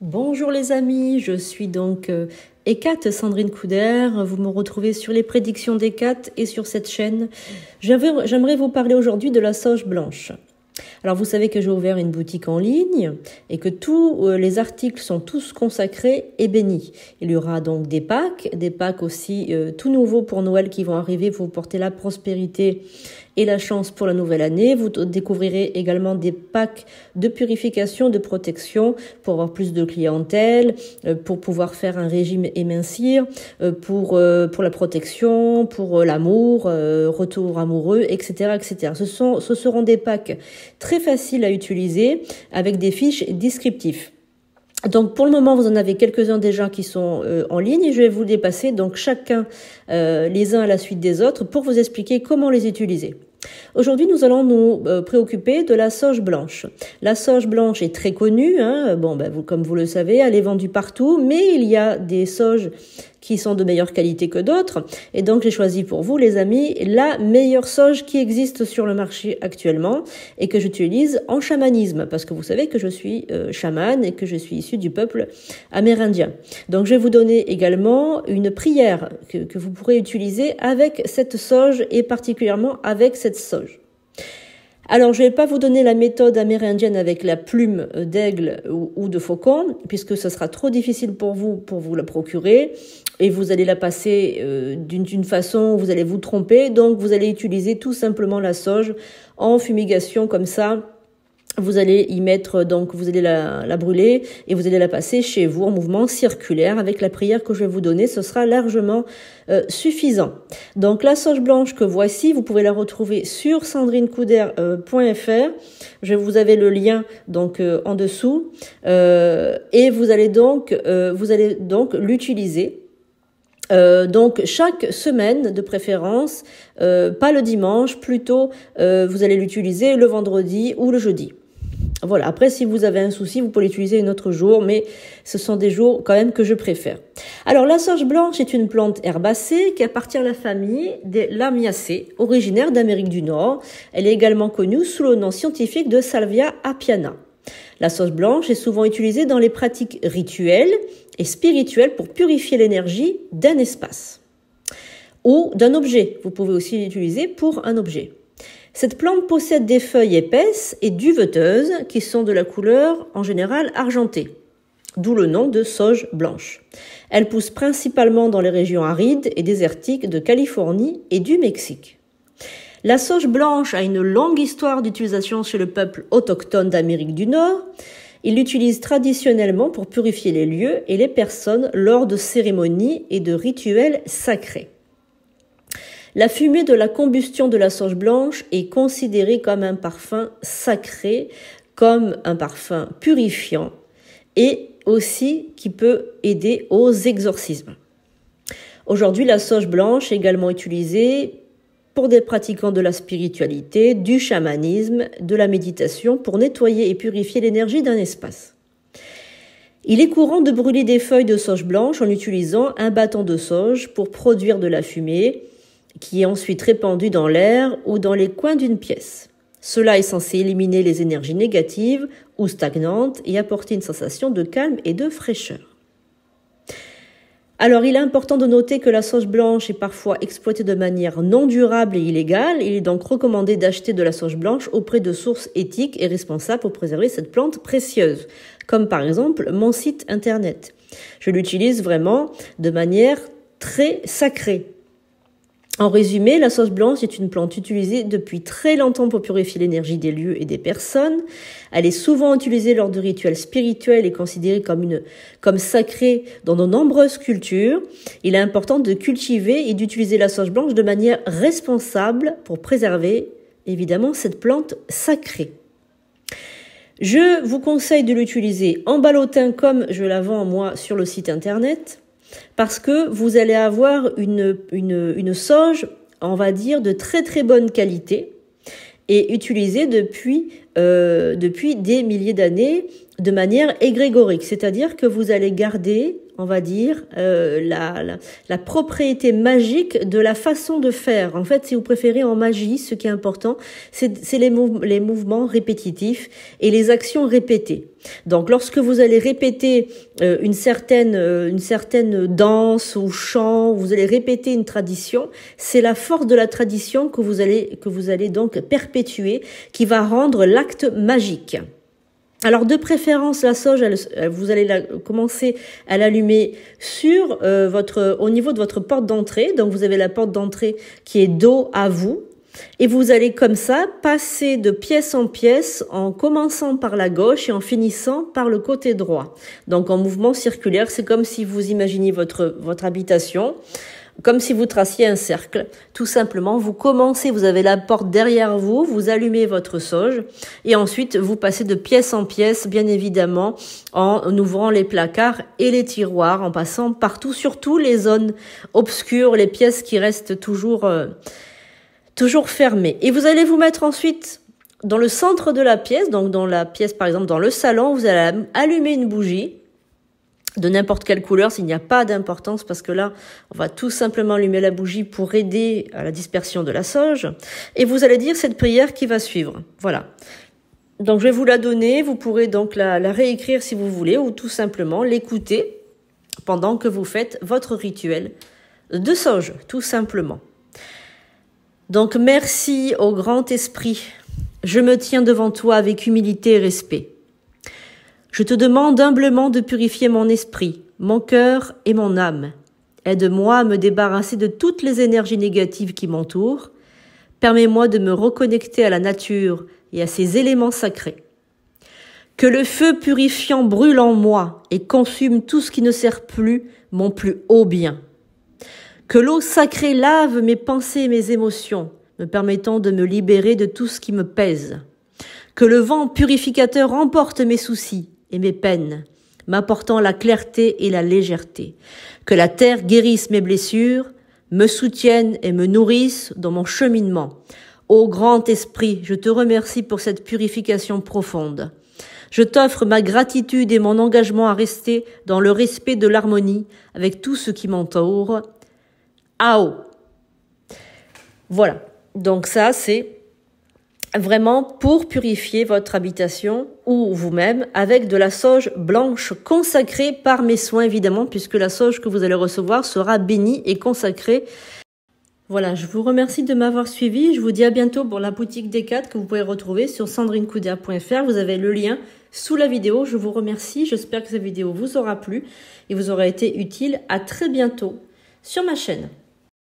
Bonjour les amis, je suis donc Hécate Sandrine Couder. Vous me retrouvez sur les prédictions d'Hécate et sur cette chaîne. J'aimerais vous parler aujourd'hui de la sauge blanche. Alors vous savez que j'ai ouvert une boutique en ligne et que tous les articles sont tous consacrés et bénis. Il y aura donc des packs aussi tout nouveaux pour Noël qui vont arriver pour vous porter la prospérité et la chance pour la nouvelle année. Vous découvrirez également des packs de purification, de protection pour avoir plus de clientèle, pour pouvoir faire un régime et mincir, pour la protection, pour l'amour, retour amoureux, etc., etc. Ce seront des packs très faciles à utiliser avec des fiches descriptives. Donc pour le moment, vous en avez quelques-uns déjà qui sont en ligne et je vais vous les passer donc chacun les uns à la suite des autres pour vous expliquer comment les utiliser. Aujourd'hui, nous allons nous préoccuper de la sauge blanche. La sauge blanche est très connue, comme vous le savez, elle est vendue partout, mais il y a des sauges qui sont de meilleure qualité que d'autres. Et donc, j'ai choisi pour vous, les amis, la meilleure sauge qui existe sur le marché actuellement et que j'utilise en chamanisme, parce que vous savez que je suis chamane et que je suis issue du peuple amérindien. Donc, je vais vous donner également une prière que vous pourrez utiliser avec cette sauge et particulièrement avec cette sauge. Alors, je ne vais pas vous donner la méthode amérindienne avec la plume d'aigle ou de faucon, puisque ce sera trop difficile pour vous la procurer, et vous allez la passer d'une façon où vous allez vous tromper. Donc, vous allez utiliser tout simplement la sauge en fumigation comme ça. Vous allez y mettre, donc vous allez la brûler et vous allez la passer chez vous en mouvement circulaire avec la prière que je vais vous donner. Ce sera largement suffisant. Donc la sauge blanche que voici, vous pouvez la retrouver sur sandrinecouder.fr. Vous avez le lien donc en dessous et vous allez donc l'utiliser. Donc chaque semaine de préférence, pas le dimanche, plutôt vous allez l'utiliser le vendredi ou le jeudi. Voilà, après si vous avez un souci, vous pouvez l'utiliser un autre jour, mais ce sont des jours quand même que je préfère. Alors la sauge blanche est une plante herbacée qui appartient à la famille des Lamiacées, originaire d'Amérique du Nord. Elle est également connue sous le nom scientifique de Salvia apiana. La sauge blanche est souvent utilisée dans les pratiques rituelles et spirituelles pour purifier l'énergie d'un espace ou d'un objet. Vous pouvez aussi l'utiliser pour un objet. Cette plante possède des feuilles épaisses et duveteuses qui sont de la couleur en général argentée, d'où le nom de sauge blanche. Elle pousse principalement dans les régions arides et désertiques de Californie et du Mexique. La sauge blanche a une longue histoire d'utilisation chez le peuple autochtone d'Amérique du Nord. Il l'utilise traditionnellement pour purifier les lieux et les personnes lors de cérémonies et de rituels sacrés. La fumée de la combustion de la sauge blanche est considérée comme un parfum sacré, comme un parfum purifiant et aussi qui peut aider aux exorcismes. Aujourd'hui, la sauge blanche est également utilisée pour des pratiquants de la spiritualité, du chamanisme, de la méditation pour nettoyer et purifier l'énergie d'un espace. Il est courant de brûler des feuilles de sauge blanche en utilisant un bâton de sauge pour produire de la fumée qui est ensuite répandue dans l'air ou dans les coins d'une pièce. Cela est censé éliminer les énergies négatives ou stagnantes et apporter une sensation de calme et de fraîcheur. Alors, il est important de noter que la sauge blanche est parfois exploitée de manière non durable et illégale. Il est donc recommandé d'acheter de la sauge blanche auprès de sources éthiques et responsables pour préserver cette plante précieuse, comme par exemple mon site internet. Je l'utilise vraiment de manière très sacrée. En résumé, la sauge blanche est une plante utilisée depuis très longtemps pour purifier l'énergie des lieux et des personnes. Elle est souvent utilisée lors de rituels spirituels et considérée comme sacrée dans de nombreuses cultures. Il est important de cultiver et d'utiliser la sauge blanche de manière responsable pour préserver, évidemment, cette plante sacrée. Je vous conseille de l'utiliser en ballottin comme je la vends moi sur le site internet, parce que vous allez avoir une sauge, on va dire, de très très bonne qualité et utilisée depuis des milliers d'années de manière égrégorique, c'est-à-dire que vous allez garder, on va dire, la propriété magique de la façon de faire. En fait, si vous préférez en magie, ce qui est important, c'est les mouvements répétitifs et les actions répétées. Donc, lorsque vous allez répéter une certaine danse ou chant, vous allez répéter une tradition, c'est la force de la tradition que vous allez donc perpétuer, qui va rendre l'acte magique. Alors de préférence, la sauge, vous allez commencer à l'allumer sur au niveau de votre porte d'entrée. Donc vous avez la porte d'entrée qui est dos à vous. Et vous allez comme ça passer de pièce en pièce en commençant par la gauche et en finissant par le côté droit. Donc en mouvement circulaire, c'est comme si vous imaginiez votre habitation, comme si vous traciez un cercle. Tout simplement, vous commencez, vous avez la porte derrière vous, vous allumez votre sauge et ensuite vous passez de pièce en pièce, bien évidemment, en ouvrant les placards et les tiroirs, en passant partout, surtout les zones obscures, les pièces qui restent toujours fermées. Et vous allez vous mettre ensuite dans le centre de la pièce, donc dans la pièce par exemple dans le salon, vous allez allumer une bougie de n'importe quelle couleur, s'il n'y a pas d'importance, parce que là, on va tout simplement allumer la bougie pour aider à la dispersion de la sauge. Et vous allez dire cette prière qui va suivre. Voilà. Donc, je vais vous la donner. Vous pourrez donc la réécrire si vous voulez, ou tout simplement l'écouter pendant que vous faites votre rituel de sauge, tout simplement. Donc, merci au grand esprit. Je me tiens devant toi avec humilité et respect. Je te demande humblement de purifier mon esprit, mon cœur et mon âme. Aide-moi à me débarrasser de toutes les énergies négatives qui m'entourent. Permets-moi de me reconnecter à la nature et à ses éléments sacrés. Que le feu purifiant brûle en moi et consume tout ce qui ne sert plus mon plus haut bien. Que l'eau sacrée lave mes pensées et mes émotions, me permettant de me libérer de tout ce qui me pèse. Que le vent purificateur emporte mes soucis et mes peines, m'apportant la clarté et la légèreté. Que la terre guérisse mes blessures, me soutienne et me nourrisse dans mon cheminement. Ô grand esprit, je te remercie pour cette purification profonde. Je t'offre ma gratitude et mon engagement à rester dans le respect de l'harmonie avec tout ce qui m'entoure. Ao. Voilà. Donc ça, c'est vraiment pour purifier votre habitation ou vous-même avec de la sauge blanche consacrée par mes soins, évidemment, puisque la sauge que vous allez recevoir sera bénie et consacrée. Voilà, je vous remercie de m'avoir suivi. Je vous dis à bientôt pour la boutique Decat que vous pouvez retrouver sur sandrinecouder.fr. Vous avez le lien sous la vidéo. Je vous remercie. J'espère que cette vidéo vous aura plu et vous aura été utile. À très bientôt sur ma chaîne.